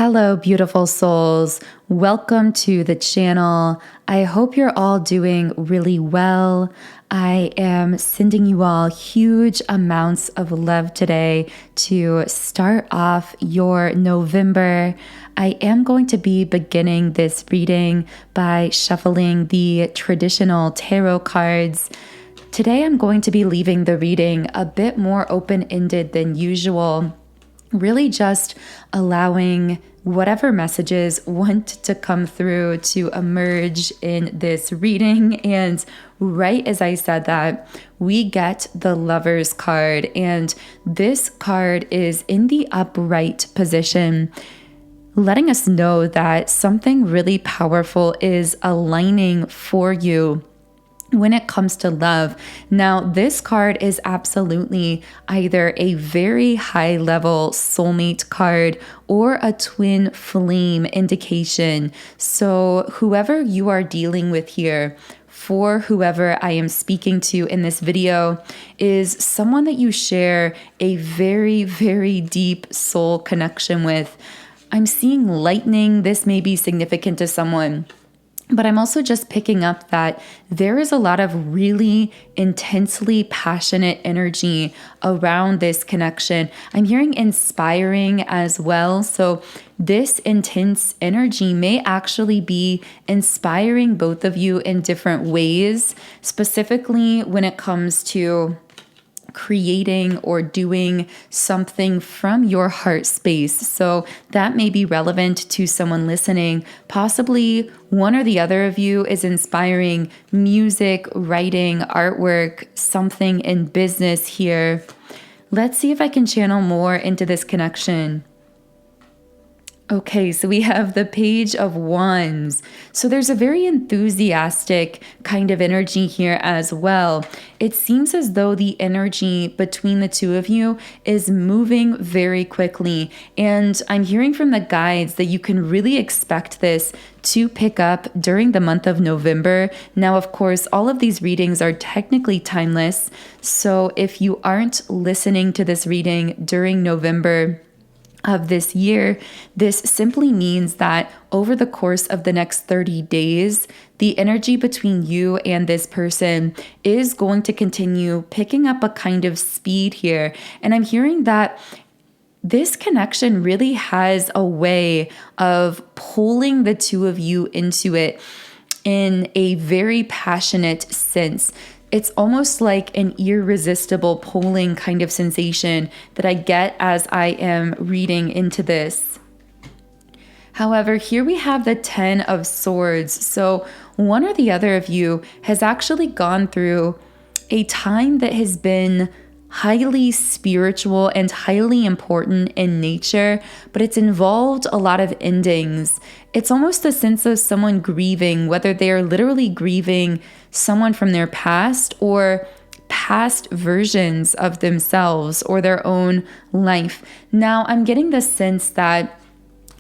Hello, beautiful souls. Welcome to the channel. I hope you're all doing really well. I am sending you all huge amounts of love today to start off your November. I am going to be beginning this reading by shuffling the traditional tarot cards. Today I'm going to be leaving the reading a bit more open-ended than usual. Really just allowing whatever messages want to come through to emerge in this reading. And right as I said that, we get the Lovers card. And this card is in the upright position, letting us know that something really powerful is aligning for you when it comes to love. Now, this card is absolutely either a very high level soulmate card or a twin flame indication. So whoever you are dealing with here, for whoever I am speaking to in this video, is someone that you share a very, very deep soul connection with. I'm seeing lightning. This may be significant to someone. But I'm also just picking up that there is a lot of really intensely passionate energy around this connection. I'm hearing inspiring as well. So this intense energy may actually be inspiring both of you in different ways, specifically when it comes to creating or doing something from your heart space. So that may be relevant to someone listening. Possibly one or the other of you is inspiring music, writing, artwork, something in business here. Let's see if I can channel more into this connection. Okay, so we have the Page of Wands. So there's a very enthusiastic kind of energy here as well. It seems as though the energy between the two of you is moving very quickly. And I'm hearing from the guides that you can really expect this to pick up during the month of November. Now, of course, all of these readings are technically timeless. So if you aren't listening to this reading during November of this year, this simply means that over the course of the next 30 days, the energy between you and this person is going to continue picking up a kind of speed here. And I'm hearing that this connection really has a way of pulling the two of you into it in a very passionate sense. It's almost like an irresistible pulling kind of sensation that I get as I am reading into this. However, here we have the 10 of Swords. So one or the other of you has actually gone through a time that has been highly spiritual and highly important in nature, but it's involved a lot of endings. It's almost a sense of someone grieving, whether they are literally grieving someone from their past or past versions of themselves or their own life. Now, I'm getting the sense that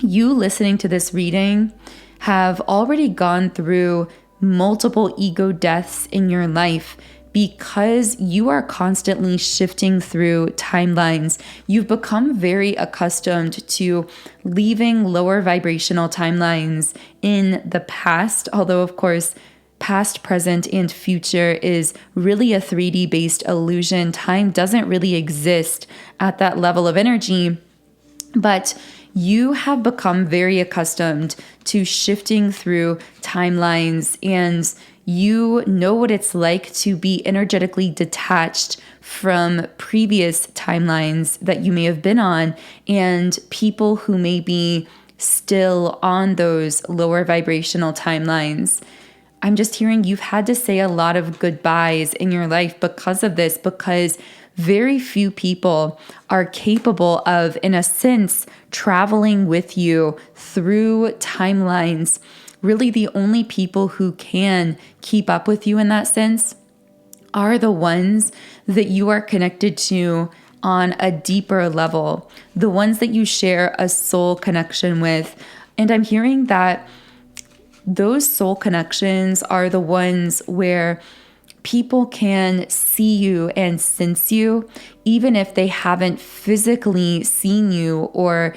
you listening to this reading have already gone through multiple ego deaths in your life. Because you are constantly shifting through timelines, you've become very accustomed to leaving lower vibrational timelines in the past, although of course, past, present, and future is really a 3D based illusion. Time doesn't really exist at that level of energy, but you have become very accustomed to shifting through timelines, and you know what it's like to be energetically detached from previous timelines that you may have been on and people who may be still on those lower vibrational timelines. I'm just hearing you've had to say a lot of goodbyes in your life because of this, because very few people are capable of, in a sense, traveling with you through timelines. Really, the only people who can keep up with you in that sense are the ones that you are connected to on a deeper level, the ones that you share a soul connection with. And I'm hearing that those soul connections are the ones where people can see you and sense you, even if they haven't physically seen you or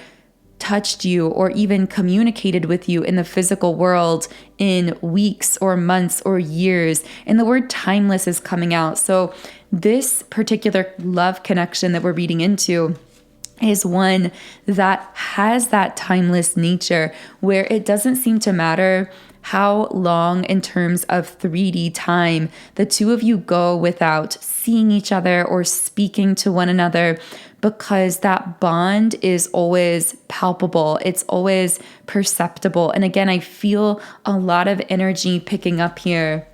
touched you or even communicated with you in the physical world in weeks or months or years. And the word timeless is coming out. So this particular love connection that we're reading into is one that has that timeless nature where it doesn't seem to matter how long in terms of 3D time the two of you go without seeing each other or speaking to one another, because that bond is always palpable. It's always perceptible. And again, I feel a lot of energy picking up here.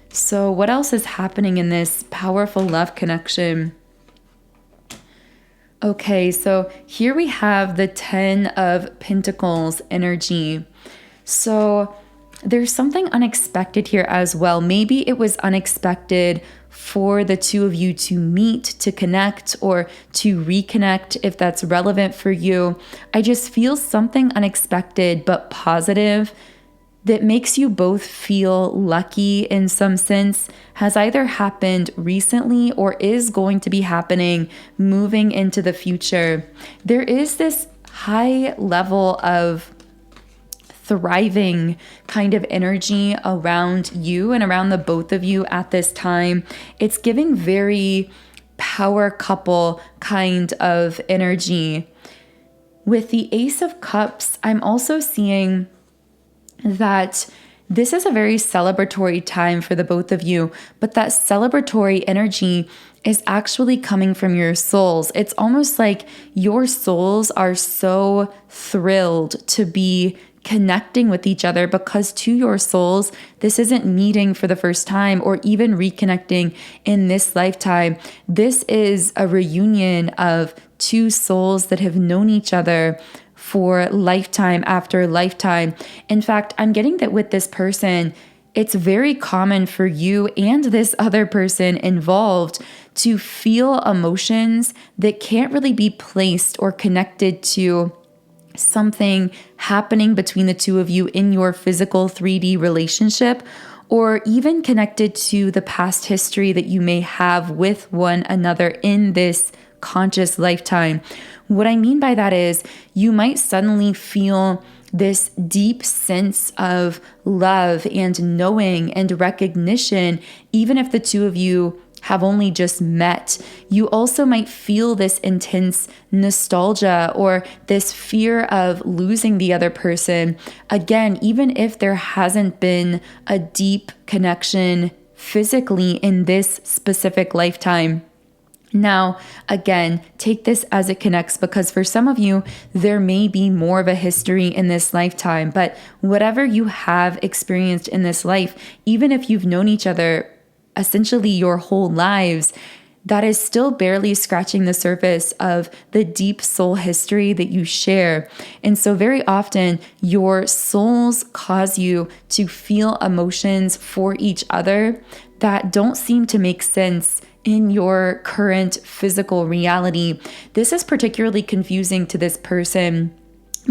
So what else is happening in this powerful love connection? Okay, so here we have the 10 of Pentacles energy. So there's something unexpected here as well. Maybe it was unexpected for the two of you to meet, to connect, or to reconnect if that's relevant for you. I just feel something unexpected but positive that makes you both feel lucky in some sense has either happened recently or is going to be happening moving into the future. There is this high level of thriving kind of energy around you and around the both of you at this time. It's giving very power couple kind of energy. With the Ace of Cups, I'm also seeing that this is a very celebratory time for the both of you, but that celebratory energy is actually coming from your souls. It's almost like your souls are so thrilled to be connecting with each other, because to your souls, this isn't meeting for the first time or even reconnecting in this lifetime. This is a reunion of two souls that have known each other for lifetime after lifetime. In fact, I'm getting that with this person, it's very common for you and this other person involved to feel emotions that can't really be placed or connected to something happening between the two of you in your physical 3D relationship, or even connected to the past history that you may have with one another in this conscious lifetime. What I mean by that is you might suddenly feel this deep sense of love and knowing and recognition, even if the two of you have only just met. You also might feel this intense nostalgia or this fear of losing the other person. Again, even if there hasn't been a deep connection physically in this specific lifetime. Now, again, take this as it connects, because for some of you, there may be more of a history in this lifetime, but whatever you have experienced in this life, even if you've known each other essentially your whole lives, that is still barely scratching the surface of the deep soul history that you share. And so very often your souls cause you to feel emotions for each other that don't seem to make sense in your current physical reality. This is particularly confusing to this person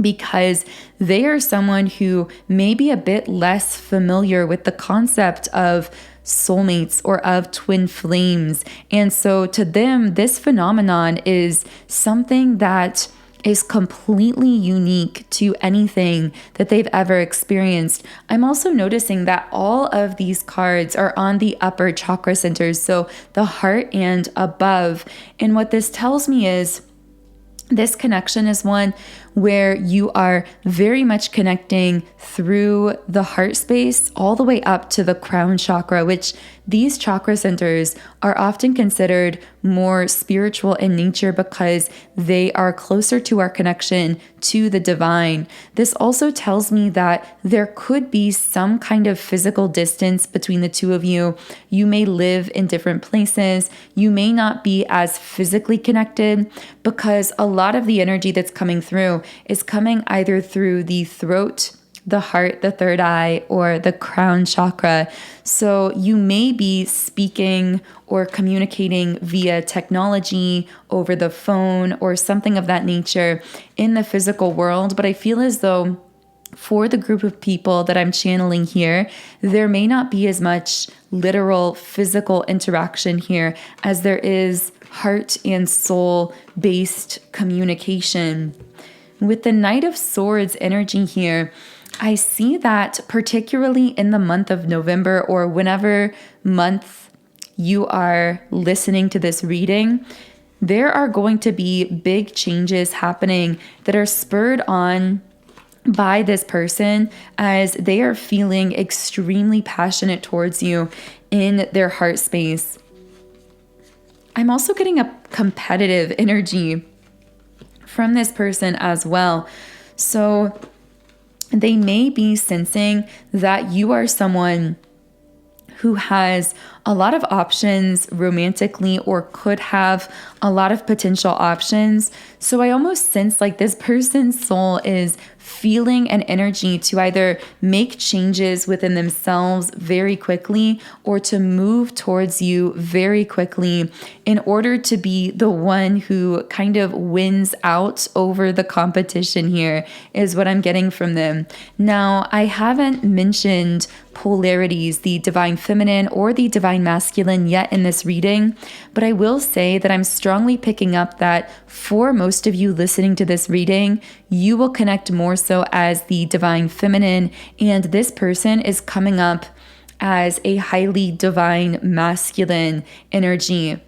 because they are someone who may be a bit less familiar with the concept of soulmates or of twin flames. And so to them, this phenomenon is something that is completely unique to anything that they've ever experienced. I'm also noticing that all of these cards are on the upper chakra centers, so the heart and above. And what this tells me is this connection is one where you are very much connecting through the heart space all the way up to the crown chakra, which these chakra centers are often considered more spiritual in nature because they are closer to our connection to the divine. This also tells me that there could be some kind of physical distance between the two of you. You may live in different places. You may not be as physically connected because a lot of the energy that's coming through is coming either through the throat, the heart, the third eye, or the crown chakra. So you may be speaking or communicating via technology, over the phone, or something of that nature in the physical world. But I feel as though for the group of people that I'm channeling here, there may not be as much literal physical interaction here as there is heart and soul based communication. with the Knight of Swords energy here, I see that particularly in the month of November, or whenever month you are listening to this reading, there are going to be big changes happening that are spurred on by this person as they are feeling extremely passionate towards you in their heart space. I'm also getting a competitive energy from this person as well. So they may be sensing that you are someone who has a lot of options romantically, or could have a lot of potential options. So I almost sense like this person's soul is feeling an energy to either make changes within themselves very quickly, or to move towards you very quickly in order to be the one who kind of wins out over the competition here, is what I'm getting from them. Now, I haven't mentioned polarities, the divine feminine or the divine masculine, yet in this reading, but I will say that I'm strongly picking up that for most of you listening to this reading, you will connect more so as the divine feminine, and this person is coming up as a highly divine masculine energy.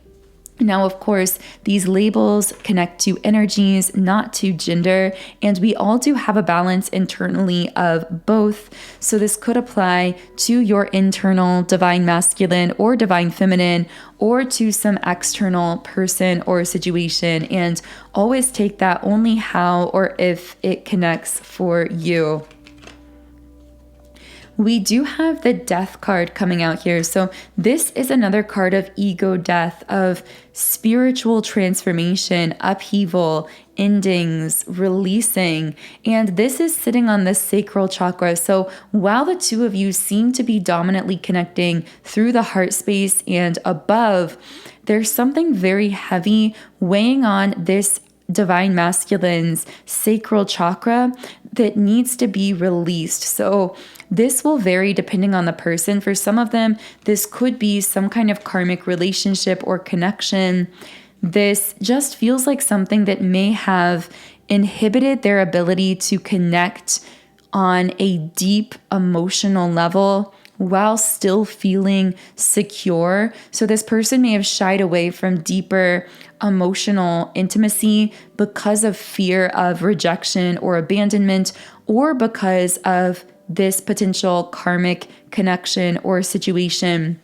Now, of course, these labels connect to energies, not to gender, and we all do have a balance internally of both. So this could apply to your internal divine masculine or divine feminine, or to some external person or situation, and always take that only how or if it connects for you. We do have the Death card coming out here. So this is another card of ego death, of spiritual transformation, upheaval, endings, releasing. And this is sitting on the sacral chakra. So while the two of you seem to be dominantly connecting through the heart space and above, there's something very heavy weighing on this divine masculine's sacral chakra that needs to be released. So this will vary depending on the person. For some of them, this could be some kind of karmic relationship or connection. This just feels like something that may have inhibited their ability to connect on a deep emotional level while still feeling secure. So this person may have shied away from deeper emotional intimacy because of fear of rejection or abandonment, or because of this potential karmic connection or situation.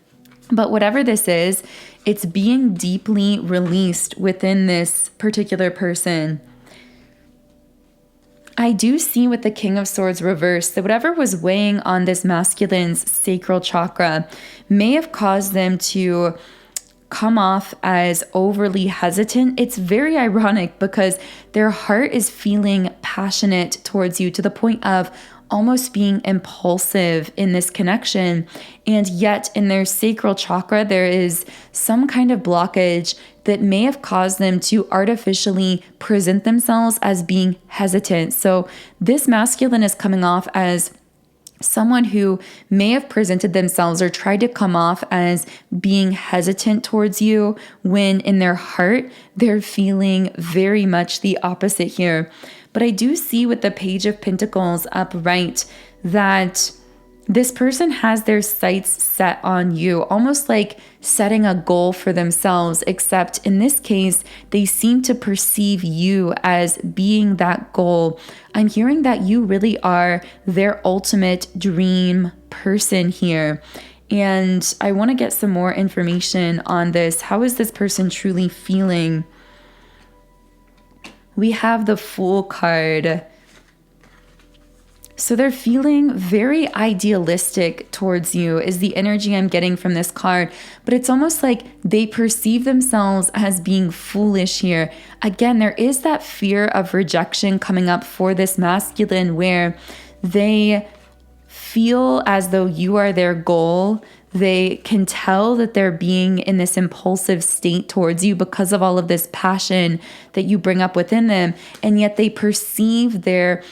But whatever this is, it's being deeply released within this particular person. I do see with the King of Swords reversed that whatever was weighing on this masculine's sacral chakra may have caused them to come off as overly hesitant. It's very ironic because their heart is feeling passionate towards you to the point of almost being impulsive in this connection. And yet in their sacral chakra, there is some kind of blockage that may have caused them to artificially present themselves as being hesitant. So this masculine is coming off as someone who may have presented themselves or tried to come off as being hesitant towards you, when in their heart, they're feeling very much the opposite here. But I do see with the Page of Pentacles upright that this person has their sights set on you, almost like setting a goal for themselves, except in this case, they seem to perceive you as being that goal. I'm hearing that you really are their ultimate dream person here. And I want to get some more information on this. How is this person truly feeling? We have the Fool card. So they're feeling very idealistic towards you is the energy I'm getting from this card. But it's almost like they perceive themselves as being foolish here. Again, there is that fear of rejection coming up for this masculine, where they feel as though you are their goal. They can tell that they're being in this impulsive state towards you because of all of this passion that you bring up within them. And yet they perceive their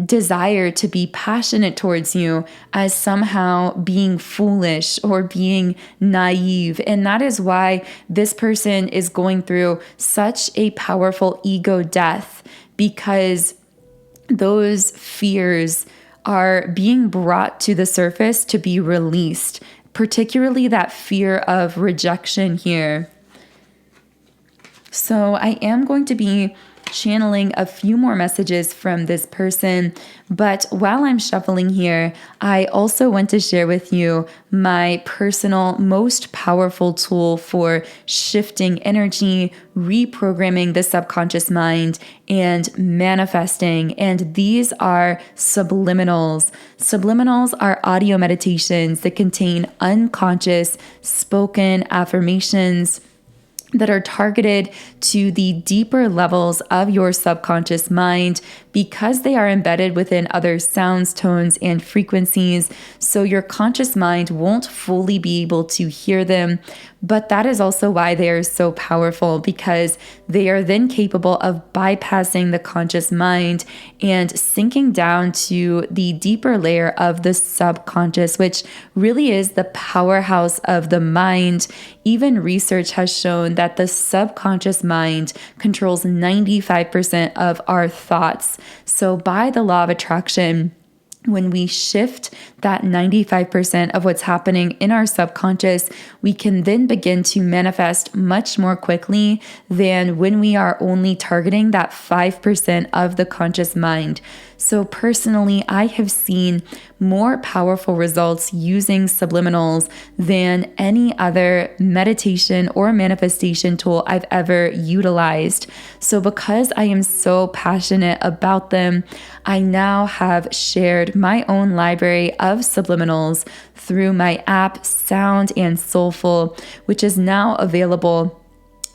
desire to be passionate towards you as somehow being foolish or being naive. And that is why this person is going through such a powerful ego death, because those fears are being brought to the surface to be released, particularly that fear of rejection here. So I am going to be channeling a few more messages from this person, but while I'm shuffling here, I also want to share with you my personal, most powerful tool for shifting energy, reprogramming the subconscious mind, and manifesting. And these are subliminals. Subliminals are audio meditations that contain unconscious spoken affirmations that are targeted to the deeper levels of your subconscious mind because they are embedded within other sounds, tones, and frequencies. So your conscious mind won't fully be able to hear them. But that is also why they are so powerful, because they are then capable of bypassing the conscious mind and sinking down to the deeper layer of the subconscious, which really is the powerhouse of the mind. Even research has shown that the subconscious mind controls 95% of our thoughts. So by the law of attraction, when we shift that 95% of what's happening in our subconscious, we can then begin to manifest much more quickly than when we are only targeting that 5% of the conscious mind. So personally, I have seen more powerful results using subliminals than any other meditation or manifestation tool I've ever utilized. So because I am so passionate about them, I now have shared my own library of subliminals through my app Sound and Soulful, which is now available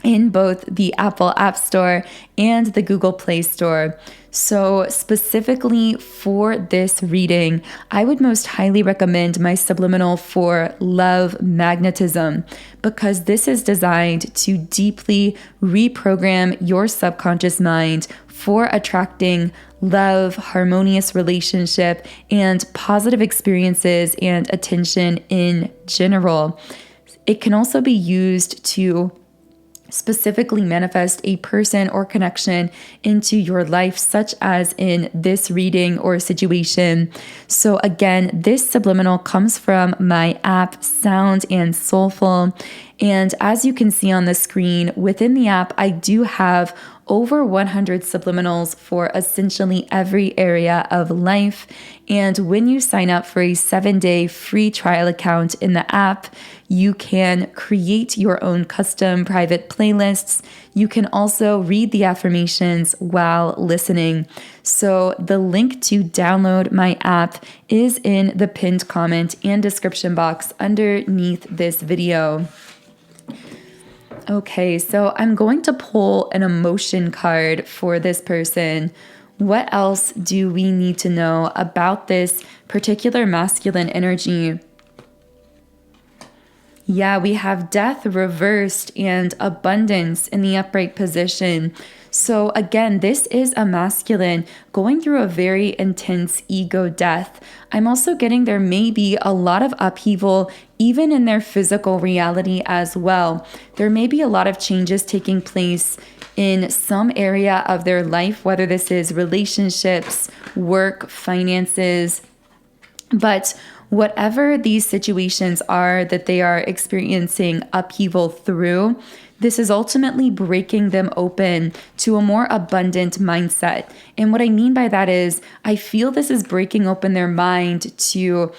in both the Apple App Store and the Google Play Store. So specifically for this reading, I would most highly recommend my subliminal for love magnetism, because this is designed to deeply reprogram your subconscious mind for attracting love, harmonious relationship, and positive experiences and attention in general. It can also be used to specifically manifest a person or connection into your life, such as in this reading or situation. So again, this subliminal comes from my app, Sound and Soulful. And as you can see on the screen, within the app, I do have over 100 subliminals for essentially every area of life. And when you sign up for a 7-day free trial account in the app, you can create your own custom private playlists. You can also read the affirmations while listening. So the link to download my app is in the pinned comment and description box underneath this video. Okay, so I'm going to pull an emotion card for this person. What else do we need to know about this particular masculine energy? Yeah, we have death reversed and abundance in the upright position. So again, this is a masculine going through a very intense ego death. I'm also getting there may be a lot of upheaval even in their physical reality as well. There may be a lot of changes taking place in some area of their life, whether this is relationships, work, finances, but whatever these situations are that they are experiencing upheaval through, this is ultimately breaking them open to a more abundant mindset. And what I mean by that is, I feel this is breaking open their mind to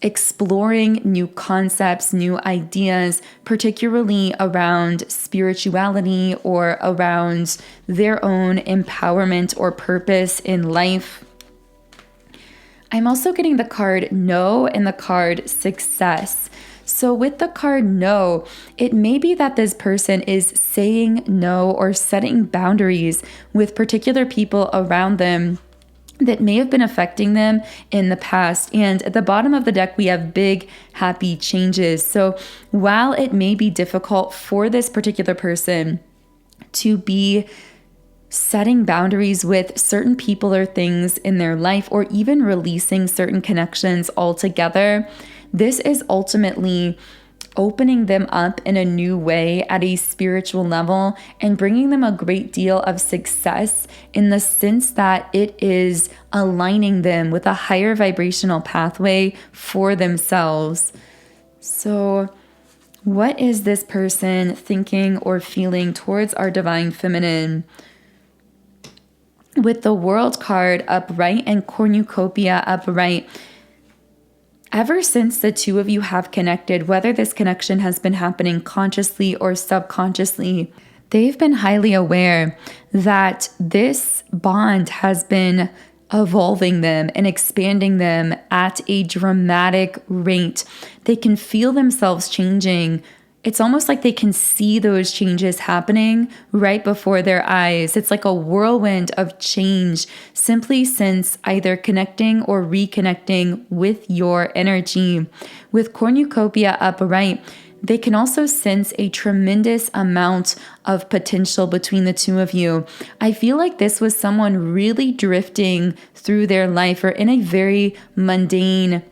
exploring new concepts, new ideas, particularly around spirituality or around their own empowerment or purpose in life. I'm also getting the card No and the card Success. So with the card No, it may be that this person is saying no or setting boundaries with particular people around them that may have been affecting them in the past. And at the bottom of the deck, we have big, happy changes. So while it may be difficult for this particular person to be setting boundaries with certain people or things in their life, or even releasing certain connections altogether, this is ultimately opening them up in a new way at a spiritual level and bringing them a great deal of success in the sense that it is aligning them with a higher vibrational pathway for themselves. So, what is this person thinking or feeling towards our divine feminine? With the World card upright and cornucopia upright, ever since the two of you have connected, whether this connection has been happening consciously or subconsciously, they've been highly aware that this bond has been evolving them and expanding them at a dramatic rate. They can feel themselves changing. It's almost like they can see those changes happening right before their eyes. It's like a whirlwind of change simply since either connecting or reconnecting with your energy. With cornucopia upright, they can also sense a tremendous amount of potential between the two of you. I feel like this was someone really drifting through their life or in a very mundane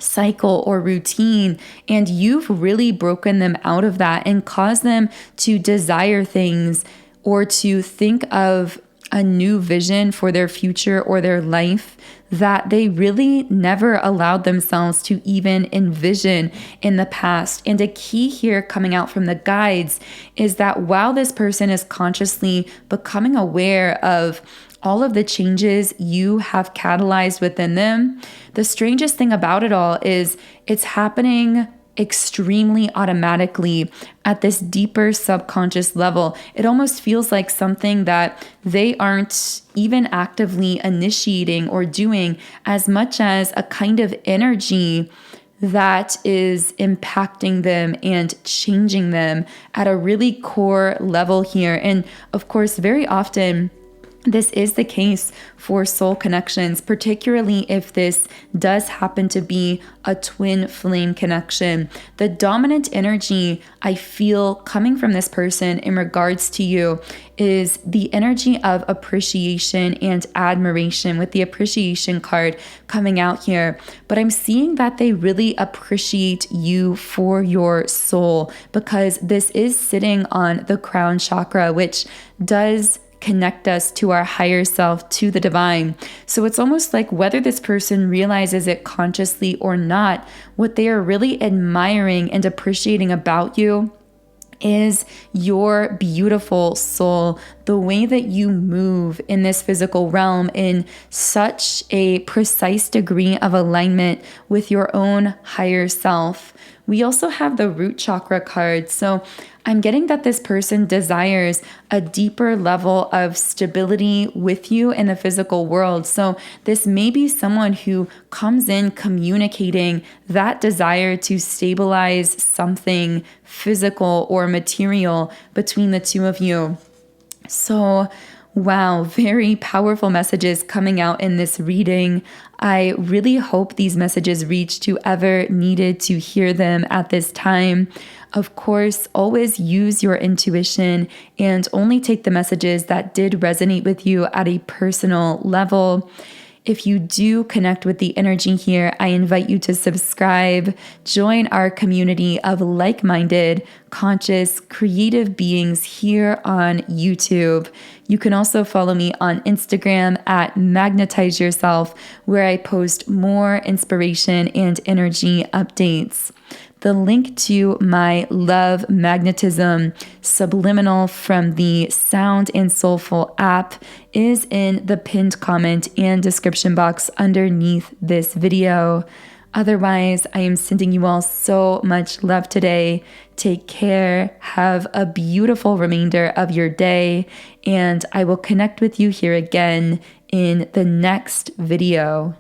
cycle or routine, and you've really broken them out of that and caused them to desire things or to think of a new vision for their future or their life that they really never allowed themselves to even envision in the past. And a key here coming out from the guides is that while this person is consciously becoming aware of all of the changes you have catalyzed within them, the strangest thing about it all is it's happening extremely automatically at this deeper subconscious level. It almost feels like something that they aren't even actively initiating or doing, as much as a kind of energy that is impacting them and changing them at a really core level here. And of course, very often, this is the case for soul connections, particularly if this does happen to be a twin flame connection. The dominant energy I feel coming from this person in regards to you is the energy of appreciation and admiration, with the appreciation card coming out here. But I'm seeing that they really appreciate you for your soul, because this is sitting on the crown chakra, which does connect us to our higher self, to the divine. So it's almost like whether this person realizes it consciously or not, what they are really admiring and appreciating about you is your beautiful soul, the way that you move in this physical realm in such a precise degree of alignment with your own higher self. We also have the root chakra card. So I'm getting that this person desires a deeper level of stability with you in the physical world. So this may be someone who comes in communicating that desire to stabilize something physical or material between the two of you. So wow, very powerful messages coming out in this reading. I really hope these messages reached whoever needed to hear them at this time. Of course, always use your intuition and only take the messages that did resonate with you at a personal level. If you do connect with the energy here, I invite you to subscribe, join our community of like-minded, conscious, creative beings here on YouTube. You can also follow me on Instagram at Magnetize Yourself, where I post more inspiration and energy updates. The link to my Love Magnetism Subliminal from the Sound and Soulful app is in the pinned comment and description box underneath this video. Otherwise, I am sending you all so much love today. Take care, have a beautiful remainder of your day, and I will connect with you here again in the next video.